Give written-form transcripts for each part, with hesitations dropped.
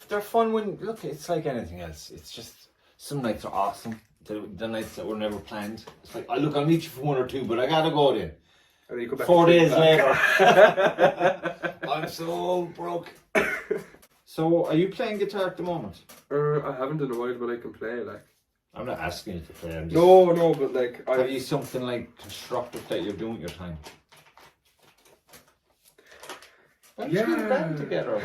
They're fun when, look, it's like anything else. It's just, some nights are awesome. The nights that were never planned. It's like, I'll meet you for one or two, but I gotta go then. And then you go back 4 days later. I'm so broke. So, are you playing guitar at the moment? I haven't in a while, but I can play, like. I'm not asking you to play. I'm just, No, but like... have you something like constructive that you're doing with your time? Why don't you get a band together?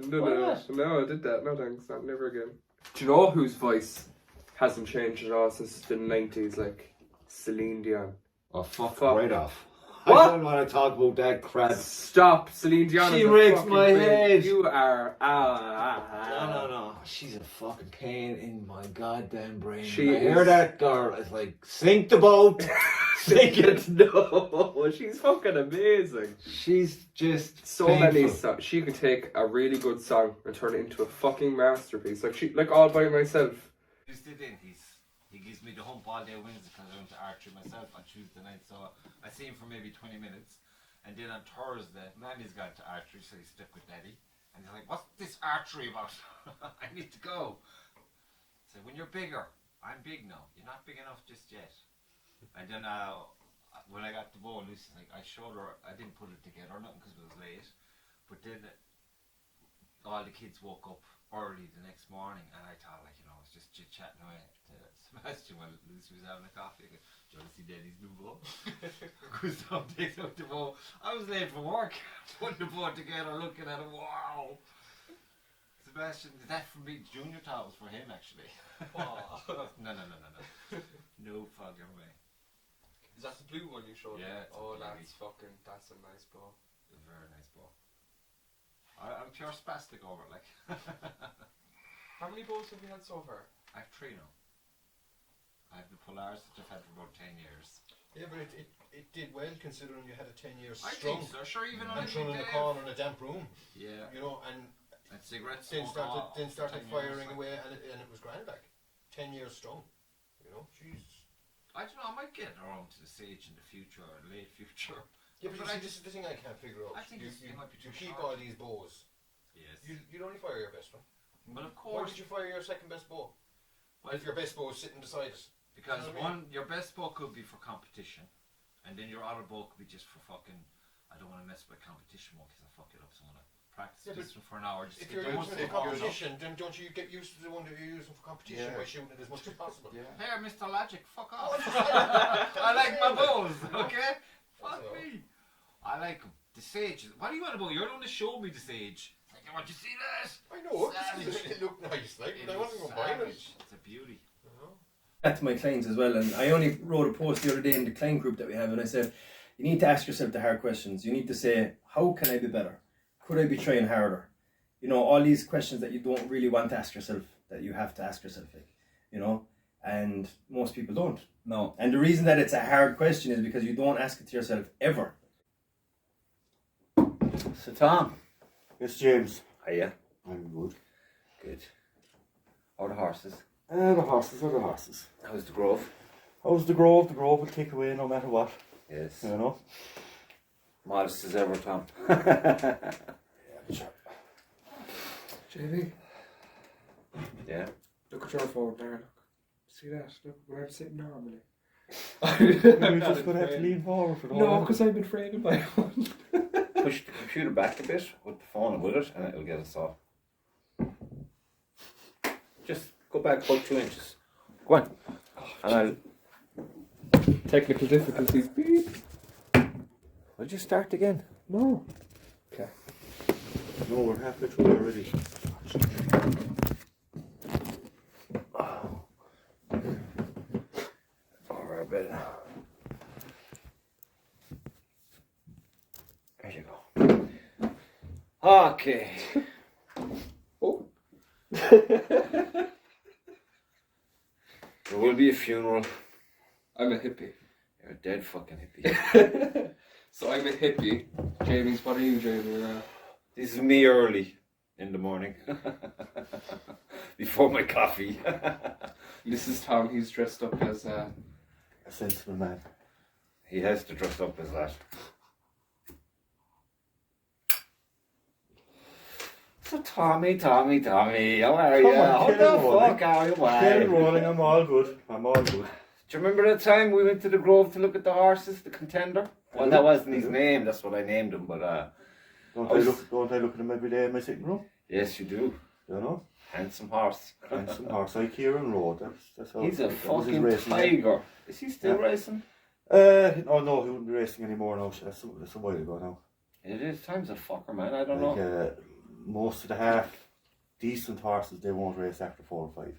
No, I did that. No thanks, not never again. Do you know whose voice hasn't changed at all since the 90s? Like, Celine Dion. Oh, fuck right off. What? I don't want to talk about that crap. Stop, Celine Dion. She is a rakes fucking my pain. head. You are. No. She's a fucking pain in my goddamn brain. She I hear that girl. It's like, sink the boat. Sink it. No, she's fucking amazing. She's just So painful. many songs. She could take a really good song and turn it into a fucking masterpiece. Like All By Myself. He gives me the hump all day Wednesday because I went to archery myself on Tuesday night, so I see him for maybe 20 minutes. And then on Thursday, Mandy's gone to archery, so he's stuck with Daddy. And he's like, what's this archery about? I need to go. So when you're bigger, I'm big now. You're not big enough just yet. And then when I got the ball, Lucy's like, I showed her, I didn't put it together, nothing because it was late. But then all the kids woke up early the next morning, and I thought, like, you know, I was just chit-chatting away to Sebastian while Lucy was having a coffee. Do you want to see Daddy's new ball? Gustav takes out the ball. I was late for work, putting the ball together, looking at it, wow. Sebastian, is that from me? Junior thought it was for him, actually. No. No fucking way. Is that the blue one you showed? Yeah. Oh, that's a nice ball. A very nice ball. I'm pure spastic over it, like. How many balls have you had so far? I have 3 now. I have the Polaris that I've had for about 10 years. Yeah, but it did well considering you had a 10 years I strong. think so, sure, even on And thrown in the corner in a damp room. Yeah. You know, and cigarettes. then started 10 firing years. away, and it was grand like 10 years strong. You know, jeez. I don't know, I might get around to the stage in the future or late future. Yeah, but But this is the thing I can't figure out. I think it might be you too keep short. all these bows. Yes. You'd only fire your best one. But of Why course, did you fire your second best bow? Well, If your best bow is sitting beside it. because You know what I mean? your best bow could be for competition, and then your other bow could be just for fucking, I don't want to mess with competition one because I fuck it up, so I'm going to practice Yeah, this one for an hour. Just If to you're get the using it muscle for warmed up. competition, then don't you get used to the one that you're using for competition Yeah. by shooting it as much as possible? Yeah. Here, Mr. Logic, fuck Oh, off. I'm just saying. I like my bows, okay? Fuck That's all. me. I like 'em. The sage. What do you want about? You're the one to show me the sage. Like, I want you to see this. I know, Savage. it looked nice, like, It but I is wasn't going to buy it. savage. It's a beauty. You know? That to my clients as well, and I only wrote a post the other day in the client group that we have, and I said, you need to ask yourself the hard questions. You need to say, how can I be better? Could I be trying harder? You know, all these questions that you don't really want to ask yourself, that you have to ask yourself, like, you know, and most people don't. No. And the reason that it's a hard question is because you don't ask it to yourself ever. So Tom, Yes, James. hiya. I'm good. Good. How are the horses? The horses are the horses. How's the grove? How's the grove? The grove will kick away no matter what. Yes. You know? Modest as ever, Tom. JV, Yeah. look at your phone there. Look. See that? Look, where I'm sitting normally. You're just going to have to lean forward for the No, whole because I've been framed by one. Push the computer back a bit with the phone with it, and it'll get us off. Just go back about 2 inches. Go on. And I'll. Technical difficulties. Beep. Will you start again? No. Okay. No, we're halfway through already. Over a bit. There you go. Okay. Oh. There will be a funeral. I'm a hippie. You're a dead fucking hippie. So I'm a hippie. Jamie's, what are you, Jamie? This is me early in the morning. Before my coffee. This is Tom. He's dressed up as A sensible man. He has to dress up as that. So Tommy, how are you? Come How on, the rolling. fuck are you? Get Do rolling, I'm all good. you remember the time we went to the Grove to look at the horses, the Contender? Well, that wasn't his name, that's what I named him, but Don't I I was- look at them every day in my sitting room? yes, you do. You know? Handsome horse. Handsome horse like Kieran Road. That's how He's a that was his fucking racing name. tiger. Is he still Yeah. racing? Oh no, he wouldn't be racing anymore now. That's a while ago now. It is. Time's a fucker, man. I don't Like, know. most of the half decent horses, they won't race after 4 or 5.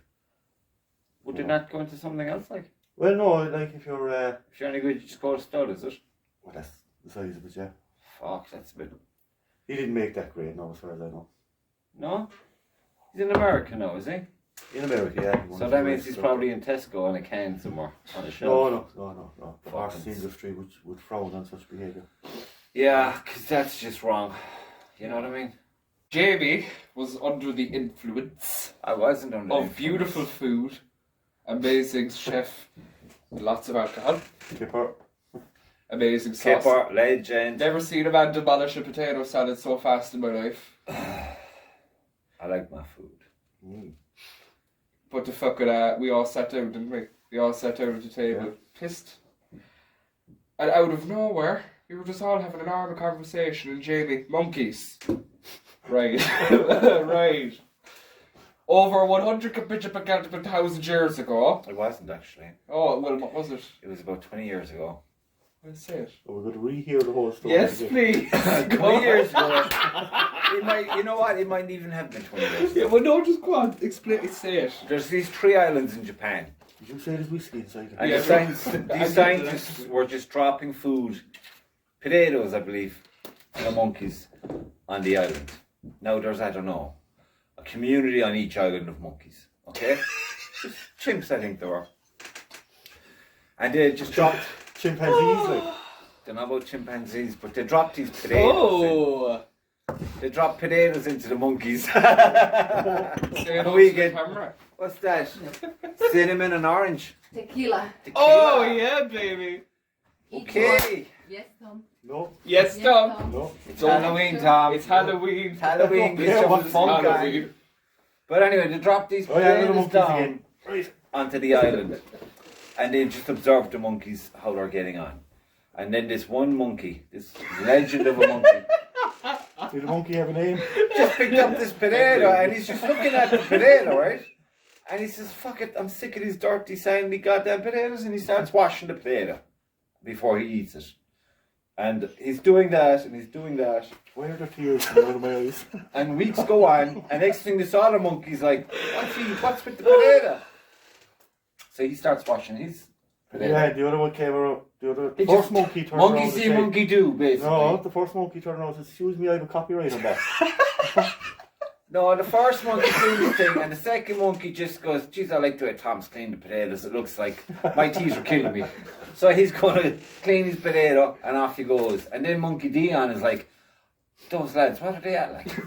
Would they not go into something else, like? Well, no, like if you're, If you're any good, you just go to stud, is it? well, that's the size of it, yeah. Fuck, that's a bit... He didn't make that grade now, as far as I know. No? He's in America now, is he? In America, yeah. he won So the that means race, he's so- probably in Tesco on a can somewhere on a shelf. No. The horse industry would frown on such behaviour. Yeah, because that's just wrong. You know what I mean? Jamie was under the influence I wasn't on the of influence. beautiful food, amazing chef, lots of alcohol, Kipper, amazing sauce. Kipper, legend. Never seen a man demolish a potato salad so fast in my life. I like my food. But the fuck with that, we all sat down, didn't we? We all sat down at the table, pissed. And out of nowhere, we were just all having an normal conversation, and Jamie, monkeys. Right. Right. Over 100,000 years ago. It wasn't actually. Oh, well, what was it? It was about 20 years ago. Let's say it. we're going to rehear the whole story. Yes, again. please. 20 years ago. It might, you know what? It might even have been 20 years Yeah, ago. well, no, just go on. Explain, say it. There's these 3 islands in Japan. Did you say there's whiskey inside it? And Yeah, the these scientists were just dropping food, potatoes, I believe, and the monkeys on the island. Now there's, I don't know, a community on each island of monkeys. Okay? Just chimps, I think they were. And they just dropped, Chimpanzees, like. don't know about chimpanzees, but they dropped these potatoes. Oh! They dropped potatoes into the monkeys. Say And it we to the get- camera. What's that? Cinnamon and orange. Tequila. Oh, Tequila. yeah, baby. Okay. Yes, Tom. No, Yes, Yes, Tom. no. It's Halloween, Tom. It's Halloween. It's Halloween. Get Yeah, some what's fun, guys. Halloween. But anyway, they dropped these Oh yeah, the potatoes monkeys down again. Right. onto the island, and they just observed the monkeys how they're getting on. And then this one monkey, this legend of a monkey, Did the monkey have a name? just picked up this potato, and he's just looking at the potato, right? And he says, "Fuck it, I'm sick of these dirty, sandy goddamn potatoes," and he starts washing the potato before he eats it. And he's doing that, and he's doing that. Why are there tears coming out of my eyes? And weeks go on, and next thing this other monkey's like, what's with the potato? So he starts washing his potato. Yeah, the other one came around. The It first just- monkey turned Monkey around see, and said, monkey do, basically. No, the first monkey turned around and said, "Excuse me, I have a copyright on that." No, the first monkey doing the thing, and the second monkey just goes, "Geez, I like the way Tom's cleaned the potatoes. It looks like my teeth are killing me." So he's going to clean his potato, and off he goes. And then Monkey Dion is like, "Those lads, what are they at? Like,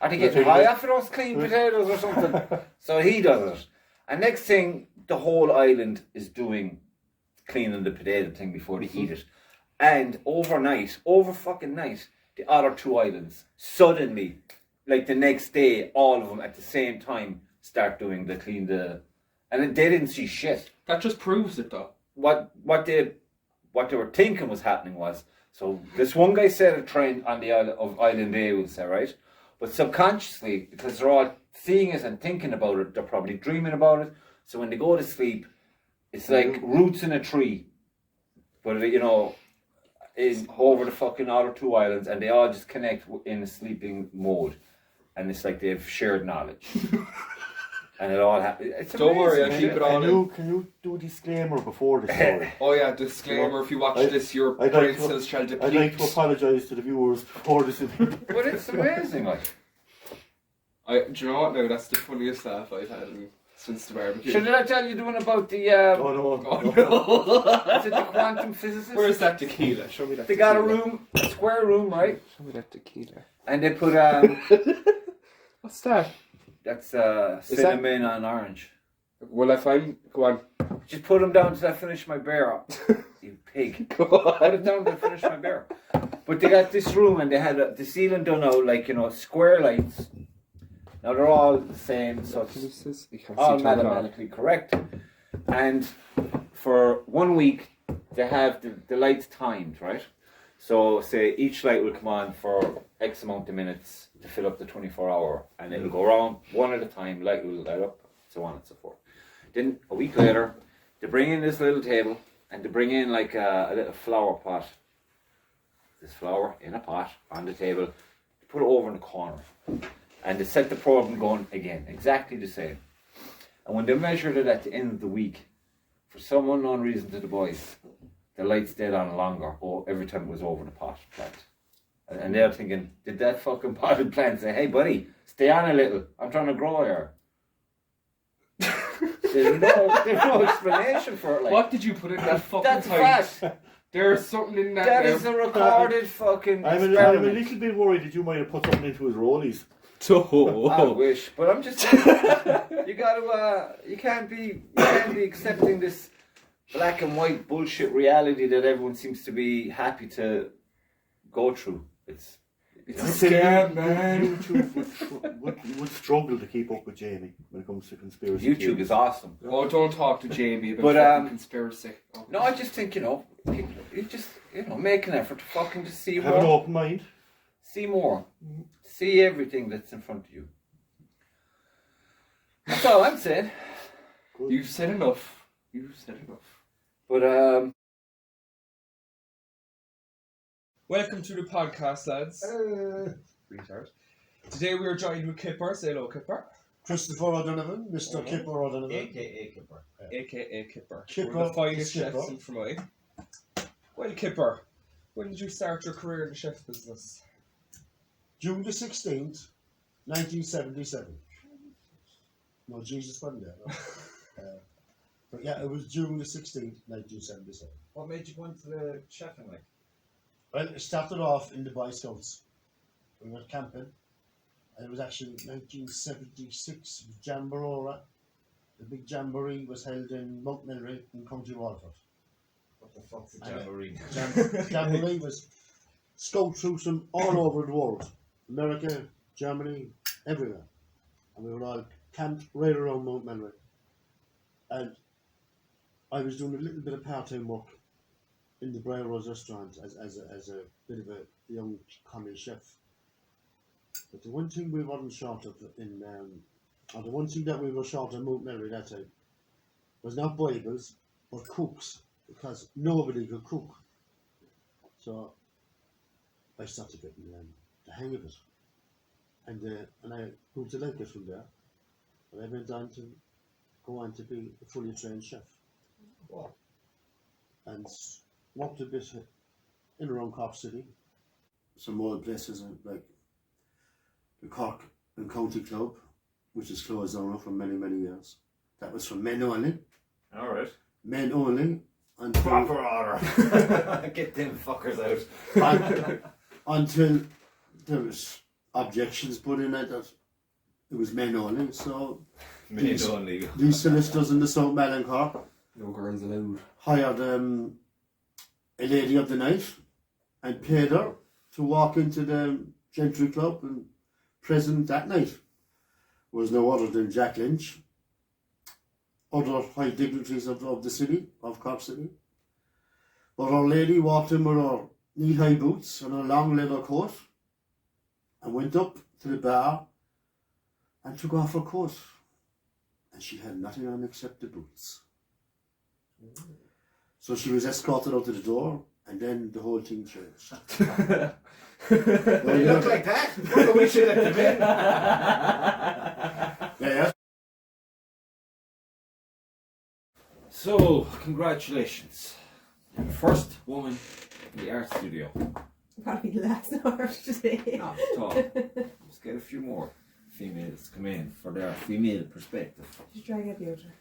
are they getting high after those clean potatoes or something?" So he does it. And next thing, the whole island is doing cleaning the potato thing before they eat it. And over fucking night, the other 2 islands suddenly, like the next day, all of them at the same time start doing the clean the, and then they didn't see shit. That just proves it, though. What they were thinking was happening was, so this one guy set a trend on the island of Island A, we'll say, right? But subconsciously, because they're all seeing it and thinking about it, they're probably dreaming about it. So when they go to sleep, it's like roots in a tree, but you know, in over the fucking other 2 islands, and they all just connect in a sleeping mode, and it's like they've shared knowledge, and it all happens. Don't worry, I'll keep it all in. Can you do a disclaimer before the story? Oh, yeah, disclaimer. If you watch I- this, your I'd brain like to- cells shall deplete. I'd like to apologise to the viewers before this. But it's amazing, like. Do you know what now? That's the funniest laugh I've had since the barbecue. Should I tell you the one about the Oh no! Oh, no. is it the quantum physicists? Where's that tequila? Show me that They got a tequila. room, a square room, right? Show me that tequila. And they put What's that? that's that- cinnamon and orange. Well, if I'm... Go on. Just put them down till I finish my beer. You pig. Go Put on. it down till I finish my beer. But they got this room, and they had the ceiling done out like, you know, square lights Now they're all the same, so it's all mathematically correct. And for 1 week, they have the lights timed, right? So say each light will come on for X amount of minutes to fill up the 24-hour, and it'll go around one at a time, light will light up, so on and so forth. Then a week later, they bring in this little table, and they bring in like a little flower pot. This flower in a pot on the table, put it over in the corner, and they set the program going again, exactly the same. And when they measured it at the end of the week, for some unknown reason to the boys, the light stayed on longer every time it was over the pot plant. And they're thinking, did that fucking potted plant say, hey buddy, stay on a little, I'm trying to grow here? There's no explanation for it. Like, What did you put in that fucking that's pipe? fact. There's something in that. That there. is a recorded fucking I'm a experiment. little bit worried that you might have put something into his rollies. I wish, but I'm just saying, you can't be accepting this black and white bullshit reality that everyone seems to be happy to go through. It's It's a scam, man. YouTube would struggle to keep up with Jamie when it comes to conspiracy YouTube theories. is awesome. Oh, don't talk to Jamie about But, fucking conspiracy. Oh. No, I just think, people, you just, make an effort to fucking just see Have an more. open mind. See more. See everything that's in front of you. That's all I'm saying. You've said enough. You've said enough. But, Welcome to the podcast, lads. Retard. Today we are joined with Kipper. Say hello, Kipper. Christopher O'Donovan, Mr. Kipper O'Donovan. AKA Kipper. AKA Kipper. Kipper, One of the finest Kipper. chefs in Fermoy. Well, Kipper, when did you start your career in the chef business? June the 16th, 1977. No, Jesus wasn't there. No. But yeah, it was June the 16th, 1977. What made you go into the chefing like? Well, it started off in the Boy Scouts. We went camping, and it was actually 1976, Jamboree. The big jamboree was held in Mount Melry in County Waterford. What the fuck's a I know. jamboree? Jamboree was scout troops from all over the world, America, Germany, everywhere, and we were all camped right around Mount Melry. And I was doing a little bit of part-time work in the Briar Rose restaurant as a bit of a young common chef. But the one thing we weren't short of or the one thing that we were short of Mount Melry that time was not Bibles, but cooks, because nobody could cook. So I started getting the hang of it, and I grew to like it from there. And I went on to go on to be a fully trained chef. Wow. And worked a bit in around Cork City. Some old places like the Cork and County Club, which is closed down for many, many years. That was for men only. Alright. Men only. Until, Proper order. Get them fuckers out. until there was objections put in it that it was men only. So Men only. these solicitors in the South Malin Cork No girls allowed. hired a lady of the night and paid her to walk into the Gentry Club, and present that night was no other than Jack Lynch, other high dignitaries of the city, of Cork City. But our lady walked in with her knee-high boots and a long leather coat and went up to the bar and took off her coat. And she had nothing on except the boots. So she was escorted out to the door, and then the whole thing changed. You look like that. What we should have been. Yeah. So, congratulations. You're the first woman in the art studio. Probably the last hour today. Not at all. Let's get a few more females to come in for their female perspective. Just try to get the other.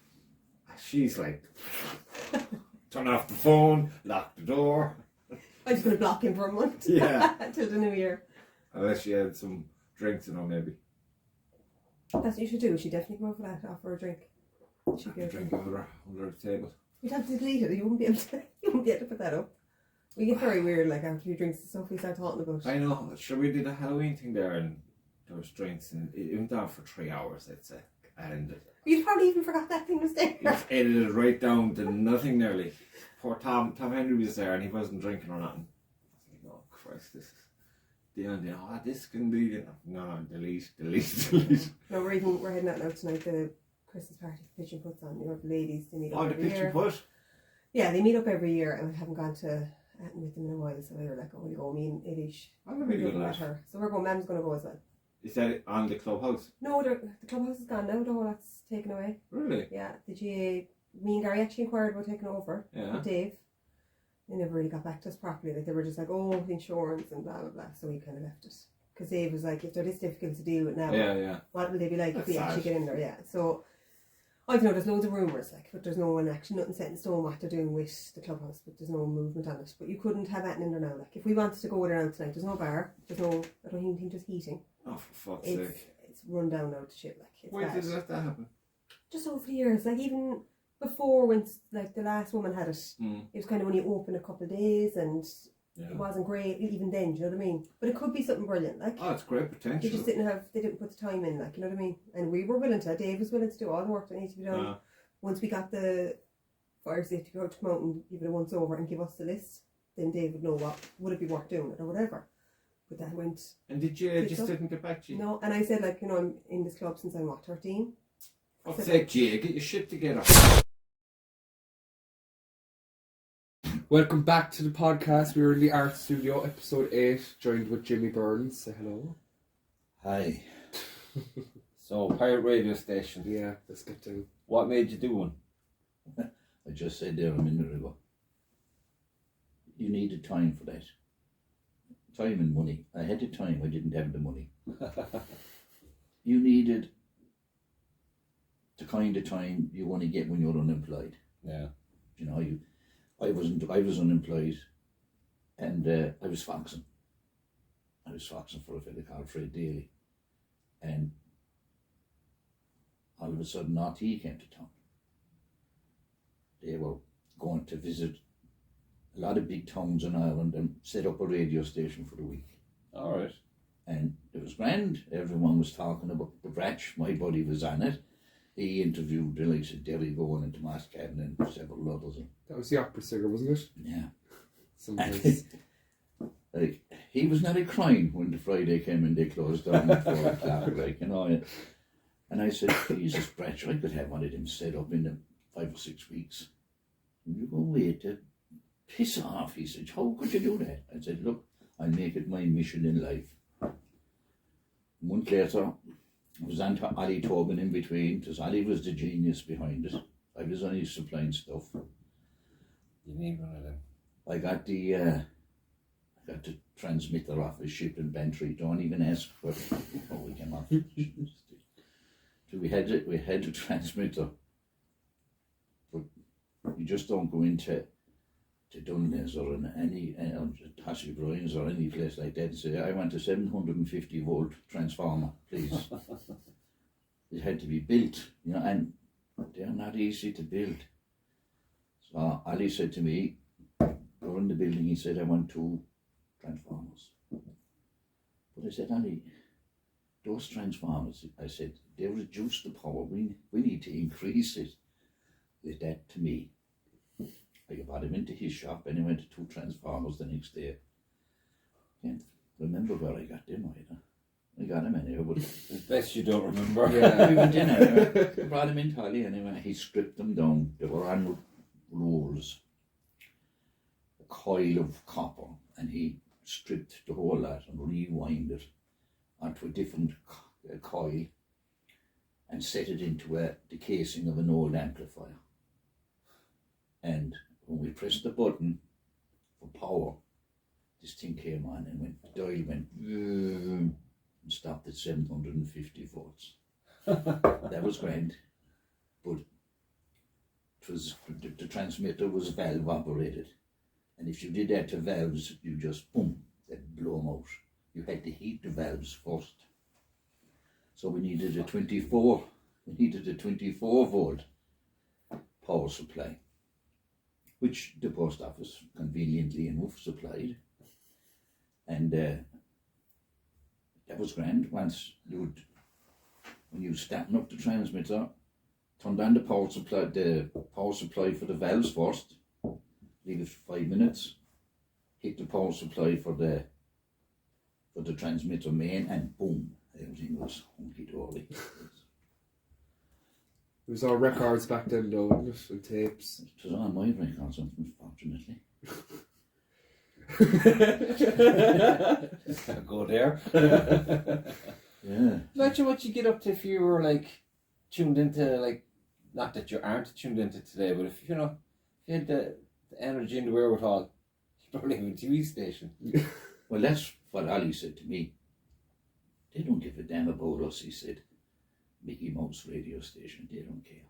She's like, turn off the phone, lock the door. I'm just going to block him for a month. Yeah. Till the new year. Unless she had some drinks in her, maybe. That's what you should do. You should definitely go for that. Offer a drink. Should be Drink under the table. You'd have to delete it. You wouldn't be able to. You wouldn't be able to put that up. We get very weird, like after a few drinks and stuff we start talking about. I know. Sure, we did a Halloween thing there, and there was drinks, and it went on for 3 hours, I'd say. And You probably even forgot that thing was there. it was edited right down to nothing nearly. Poor Tom Henry was there, and he wasn't drinking or nothing. I was like, oh Christ, this is this can be, no, delete. No, we're heading out now tonight. The Christmas party the Pigeon puts on. You know, the ladies, they meet up Oh, the every picture year. put? Yeah, they meet up every year, and we haven't gone to Atten with them in a while, so we were like, oh, we'll go, me and Elish. I'm really good With at that. her. So we're going, Mam's going to go as well. Is that on the clubhouse? No, the clubhouse is gone now, the whole lot's taken away. Really? Yeah, the GA, me and Gary actually inquired about taking over Yeah. with Dave. They never really got back to us properly. Like, they were just like, oh, insurance and blah, blah, blah. So we kind of left it. Because Dave was like, if they're this difficult to deal with now, Yeah. what will they be like if That's we actually sad. get in there? Yeah. So, I don't know, there's loads of rumours, like, but there's no one actually, nothing set in stone what they're doing with the clubhouse, but there's no movement on it. But you couldn't have Atten in there now. Like, if we wanted to go there now tonight, there's no bar, there's no, I don't even think there's heating. Oh, for fuck's It's, sake. it's run down now to shit, like, it's Why bad. did that happen? Just over the years, like, even before when, like, the last woman had it, it was kind of only open a couple of days and Yeah. it wasn't great even then, do you know what I mean? But it could be something brilliant, like. Oh, it's great They potential. just they didn't put the time in, like, you know what I mean? And we were willing to, Dave was willing to do all the work that needed to be done. Once we got the fire safety guard to come out and give it a once over and give us the list, then Dave would know what, would it be worth doing it or whatever. But that went, And did you Picked just up. didn't get back to you? no, and I said, like, you know, I'm in this club since I'm, what, 13? Fuck's sake, Jay, get your shit together. Welcome back to the podcast. We're in the art studio, episode 8, joined with Jimmy Burns. Say hello. Hi. So, pirate radio station. Yeah, let's get to. What made you do one? I just said there a minute ago. You needed time for that. Time and money. I had the time, I didn't have the money. You needed the kind of time you want to get when you're unemployed. Yeah. You know, I was unemployed, and I was foxing. I was foxing for a fella called Fred Daly, and all of a sudden RT came to town. They were going to visit a lot of big towns in Ireland and set up a radio station for the week. All right. And it was grand. Everyone was talking about the Bratch. My buddy was on it. He interviewed the likes of Derry Gowan and Tomas Cadden and several others. That was the opera singer, wasn't it? Yeah. Sometimes. Like, he was nearly crying when the Friday came and they closed down at 4 o'clock, like, you know. And I said, Jesus, Bratch, I could have one of them set up in 5 or 6 weeks. And you go, wait, piss off. He said, how could you do that? I said, look, I'll make it my mission in life. A month later, I was on to Ollie Tobin in between, because Ollie was the genius behind it. I was only supplying stuff. You need one of them. I got the transmitter off his ship in Bantry. Don't even ask for it before we came off. So we had the transmitter, but you just don't go into Dunnes or in any Tassie Brian's or any place like that and say, I want a 750 volt transformer, please. It had to be built, you know, and they're not easy to build. So Ali said to me, go in the building, he said, I want 2 transformers. But I said, Ali, those transformers, I said, they reduce the power. We need to increase it. He said that to me. I brought him into his shop and he went to 2 transformers the next day. Can't remember where I got them either. I got him anyway, but It's best you don't remember. Yeah. we went in anyway. I brought him in Holly anyway. He stripped them down. They were on rolls, a coil of copper, and he stripped the whole lot and rewind it onto a different coil and set it into the casing of an old amplifier. And when we pressed the button for power, this thing came on and the dial went and stopped at 750 volts. That was grand, but it was the transmitter was valve operated, and if you did that to valves, you just boom, they'd blow them out. You had to heat the valves first. So we needed a 24 volt power supply, which the post office conveniently enough supplied. And that was grand. Once when you starting up the transmitter, turn on the power supply for the valves first, leave it for 5 minutes, hit the power supply for the transmitter main, and boom, everything was hunky-dory. It was all records back then, though, wasn't it? And tapes. It was on my records, unfortunately. Can't go there. Yeah. Imagine what you get up to if you were like tuned into, like, not that you aren't tuned into today, but if you know, if you had the energy and the wherewithal, you probably have a TV station. Well, that's what Ali said to me. They don't give a damn about us, he said. Mickey Mouse radio station, they don't care.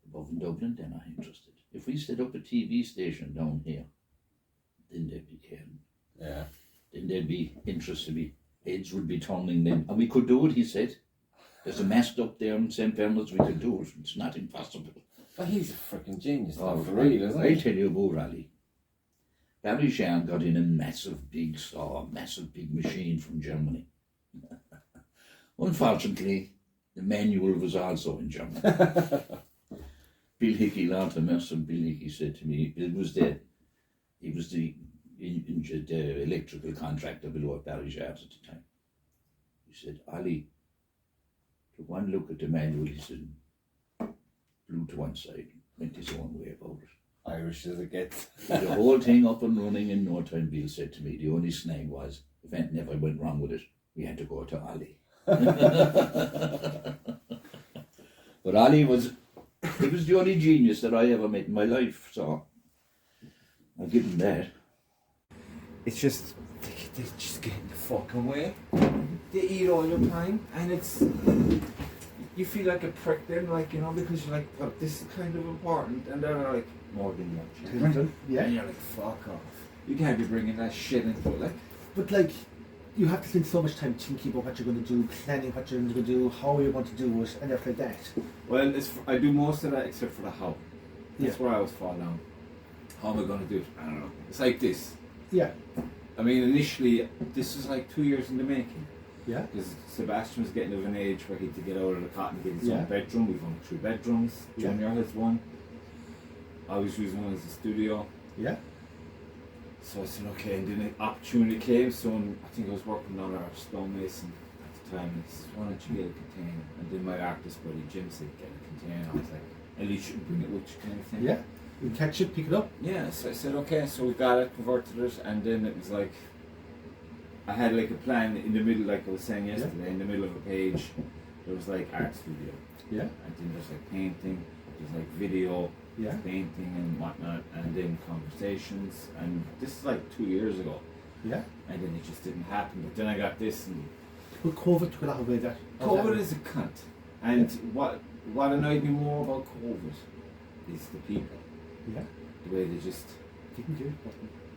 Above in Dublin, they're not interested. If we set up a TV station down here, then they'd be caring. Yeah. Then they'd be interested. Heads would be turning then. And we could do it, he said. There's a mast up there in St. Bernard's, we could do it. It's not impossible. But he's a freaking genius, Oh, for real, isn't I he? tell you about Ali. Barry Jean got in a massive big machine from Germany. Unfortunately, the manual was also in German. Bill Hickey, Lord have mercy, Bill Hickey said to me, he was the electrical contractor below at Barry Jean at the time. He said, Ali, took one look at the manual, he said, blew to one side, went his own way about it. Irish as it gets. The whole thing up and running in no time, Bill said to me. The only snag was, if anything ever went wrong with it, we had to go to Ali. But Ali he was the only genius that I ever met in my life, so I'll give him that. It's just, they just get in the fucking way. They eat all your time, and it's, you feel like a prick then, like, you know, because you're like, well, this is kind of important, and they're like, more than much. Yeah. And you're like, fuck off. You can't be bringing that shit into it, like. But like, you have to spend so much time thinking about what you're going to do, planning what you're going to do, how you're going to do it, and everything like that. Well, I do most of that except for the how. That's Yeah. where I always fall down. How am I going to do it? I don't know. It's like this. Yeah. I mean, initially, this was like 2 years in the making. Yeah. Because Sebastian was getting of an age where he had to get out of the cot and get his Yeah. own bedroom. We've owned 3 bedrooms. Yeah. Junior has one. I was using one as a studio. Yeah. So I said, okay, and then an opportunity came. So I think I was working on our stonemason at the time. And he said, why don't you get a container? And then my artist buddy Jim said, get a container. I was like, at least you should bring it with you, kind of thing. Yeah. You can catch it, pick it up. Yeah, so I said, okay, so we got it, converted it, and then it was like, I had like a plan in the middle, like I was saying yesterday, in the middle of a page, there was like art studio. Yeah. And then there's like painting, there's like video, Yeah. painting and whatnot, and then conversations, and this is like 2 years ago, Yeah. and then it just didn't happen, but then I got this, and But COVID took a lot away that. COVID is a cunt, and what annoyed me more about COVID is the people, Yeah. the way they just, Didn't do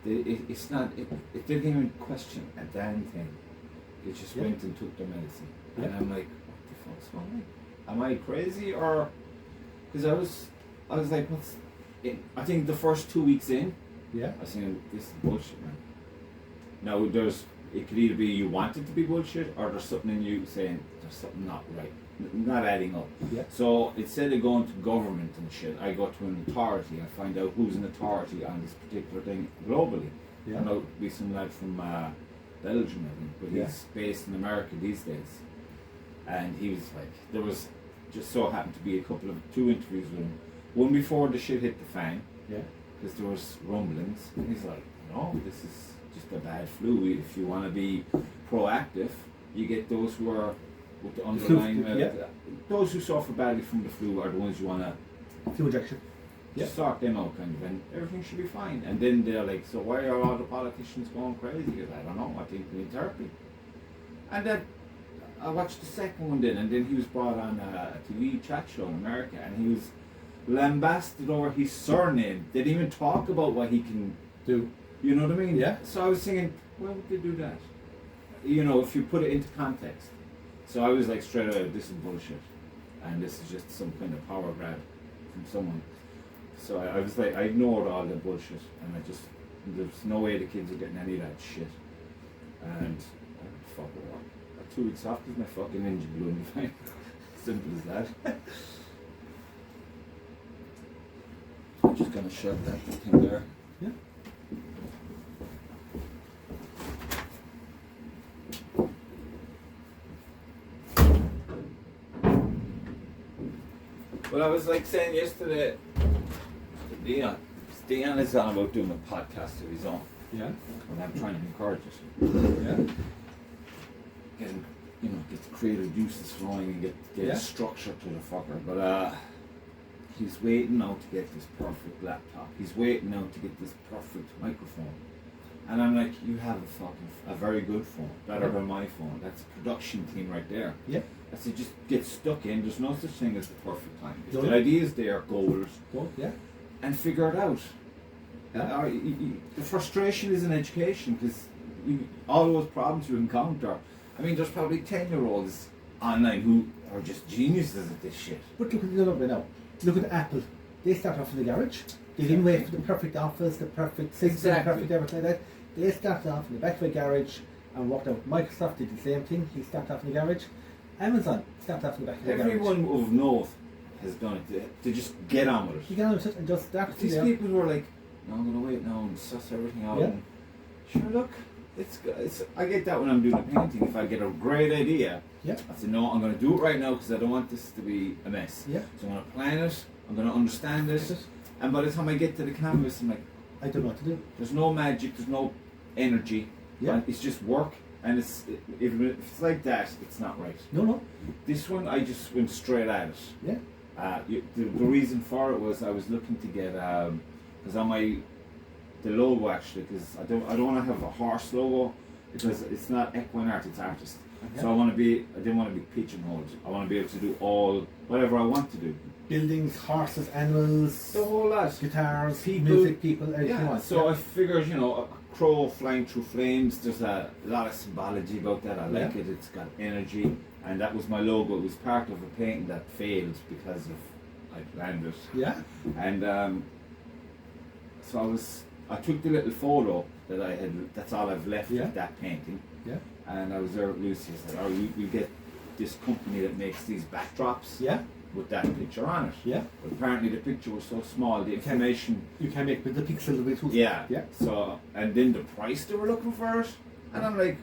it. it's not, it didn't even question a damn thing. They just Yeah. went and took their medicine. And Yeah. I'm like, what the fuck's wrong with me? Am I crazy? Or, because I was like, I think the first 2 weeks in, Yeah. I was saying, this is bullshit, man. Now, it could either be you want it to be bullshit, or there's something in you saying, there's something not right, not adding up. Yeah. So instead of going to government and shit, I go to an authority. I find out who's an authority on this particular thing globally. Yeah. I know it'd be some lad from Belgium, I think, but Yeah. he's based in America these days. And he was like, there was just so happened to be 2 interviews with him. One before the shit hit the fan, Yeah. because there was rumblings. And he's like, no, this is just a bad flu. If you want to be proactive, you get those who are with the underlying those who suffer badly from the flu are the ones you want to Flu injection. just sort them out, kind of, and everything should be fine. And then they're like, so why are all the politicians going crazy? Because I don't know, I think we need therapy. And then I watched the second one then, and then he was brought on a TV chat show in America, and he was lambasted over his surname. They didn't even talk about what he can Do. you know what I mean? Yeah. So I was thinking, why would they do that? You know, if you put it into context. So I was like, straight away, this is bullshit. And this is just some kind of power grab from someone. So I was like, I ignored all the bullshit. And there's no way the kids are getting any of that shit. And 2 weeks off because my fucking engine blew me fine. Simple as that. I'm just gonna shove that thing there. Yeah. Well, I was like saying yesterday, Dion is on about doing a podcast of his own, Yeah. and I'm trying to encourage it. Yeah. Get the creative juices flowing and get Yeah. structure to the fucker. But he's waiting now to get this perfect laptop. He's waiting now to get this perfect microphone. And I'm like, you have a very good phone, better than my phone. That's a production team right there. Yeah. I said, just get stuck in. There's no such thing as the perfect time. If No. the idea's there, goals, Go. Yeah. and figure it out. Yeah. The frustration is in education because all those problems you encounter. I mean, there's probably 10-year-olds online who are just geniuses at this shit. But look at the other way now. Look at Apple. They start off in the garage. They didn't wait for the perfect office, the perfect system, Exactly. the perfect everything like that. They started off in the back of a garage and worked out. Microsoft did the same thing. He started off in the garage. Amazon started off in the back of the garage. Everyone of note has done it. They just get on with it. You get on with it and just start But these there. people who are like, no, I'm going to wait now and suss everything out. Yeah. And sure, look, it's. I get that when I'm doing a painting. If I get a great idea, Yeah. I say, no, I'm going to do it right now because I don't want this to be a mess. Yeah. So I'm going to plan it, I'm going to understand it, and by the time I get to the canvas, I'm like, I don't know what to do. there's no magic, there's no energy. Yeah. It's just work, and if it's like that, it's not right. No. This one, I just went straight at it. Yeah. The reason for it was I was looking to get because on the logo actually, because I don't want to have a horse logo because it's not equine art, it's artist. Okay. So I didn't want to be pigeonholed. I want to be able to do whatever I want to do. Buildings, horses, animals, The whole lot. guitars, People. music, people, everything you Yeah. want. So I figured, a crow flying through flames. There's a lot of symbology about that. I like Yeah. it. It's got energy, and that was my logo. It was part of a painting that failed because of I planned it. Yeah. And so I took the little photo that I had, that's all I've left Yeah. of that painting. Yeah. And I was there with Lucy, I said, we get this company that makes these backdrops Yeah. with that picture on it. Yeah. But apparently the picture was so small, the information, You can make with the pixels with too. yeah. Yeah. So, and then the price they were looking for it, and I'm like,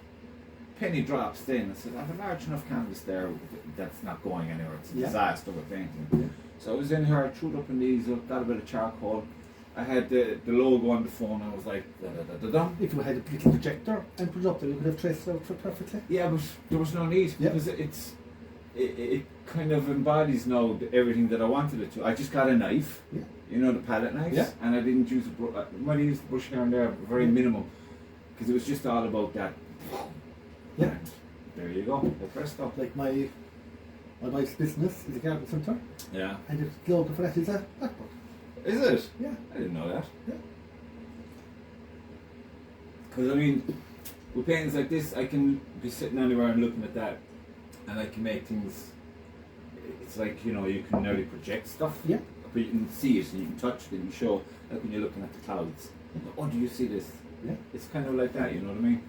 penny drops then. I said, I have a large enough canvas there that's not going anywhere. It's a Yeah. disaster with painting. Yeah. So I was in here, I threw it up in the easel, got a bit of charcoal. I had the logo on the phone, I was like, da da da da da. If you had a little projector and put it up there, you could have traced it out perfectly. Yeah, but there was no need Yeah. because it kind of embodies now everything that I wanted it to. I just got a knife, Yeah. the palette knives, Yeah. and I didn't use I might have used the brush down there, very minimal, because it was just all about that. Yeah. And there you go, the presto. Like my wife's business is a garden centre, Yeah. and the logo for that is a blackboard. Is it? Yeah. I didn't know that. Yeah. Because I mean, with paintings like this, I can be sitting anywhere and looking at that, and I can make things. It's like you can nearly project stuff. Yeah. But you can see it and you can touch it and you show. Like when you're looking at the clouds. Oh, do you see this? Yeah. It's kind of like that. You know what I mean?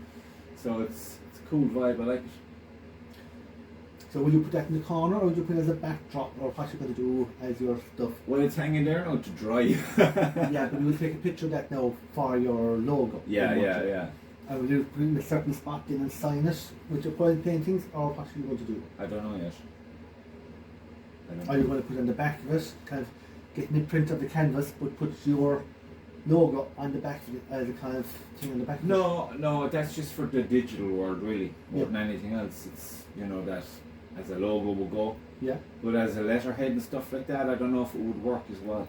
So it's a cool vibe. I like it. So will you put that in the corner, or will you put it as a backdrop, or what you going to do as your stuff? Well, it's hanging there now to dry. Yeah, but you will take a picture of that now for your logo. Yeah. And will you put it in a certain spot then and sign it with your coil paintings, or what are you going to do? I don't know yet. Are you going to put it on the back of it, kind of getting a print of the canvas, but put your logo on the back of it as a kind of thing on the back of it? No, that's just for the digital world, really, more Yeah. than anything else. It's that as a logo will go, Yeah. but as a letterhead and stuff like that, I don't know if it would work as well.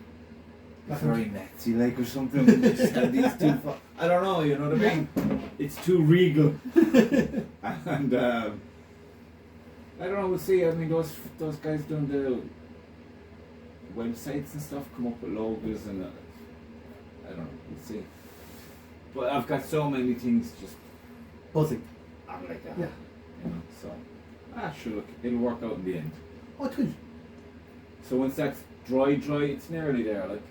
It's Nothing. very Nazi like or something. Just have these two. I don't know. You know what I mean? It's too regal, and I don't know. We'll see. I mean, those guys doing the websites and stuff come up with logos and. I don't know, we'll see. But I've got so many things just Buzzing. I'm like that. Yeah. So sure, look, it'll work out in the end. Oh, it will. So once that's dry, it's nearly there. Like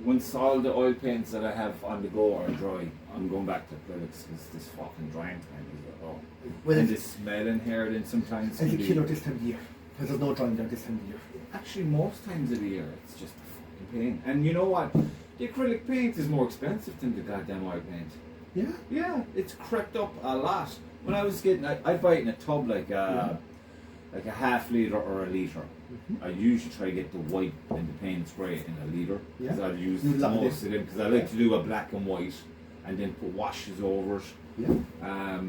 once all the oil paints that I have on the go are dry, I'm going back to acrylics because this fucking drying time is Well, and the smell in here then sometimes It's a can be- killer this time of year. Because there's no drying there this time of year. Actually, most times of the year, it's just a fucking pain. And you know what? The acrylic paint is more expensive than the goddamn oil paint. Yeah? Yeah, it's crept up a lot. When I was getting, I'd buy it in a tub like a half litre or a litre. I usually try to get the white and the paint spray in a litre. Because I'd use You love most it. of them. Because I like to do a black and white and then put washes over it. Yeah.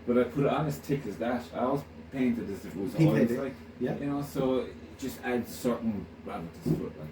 But I put it on as thick as that. I always painted as if it was He oil. painted. Like, Yeah. you know, so it just adds certain gravitas to it. Like.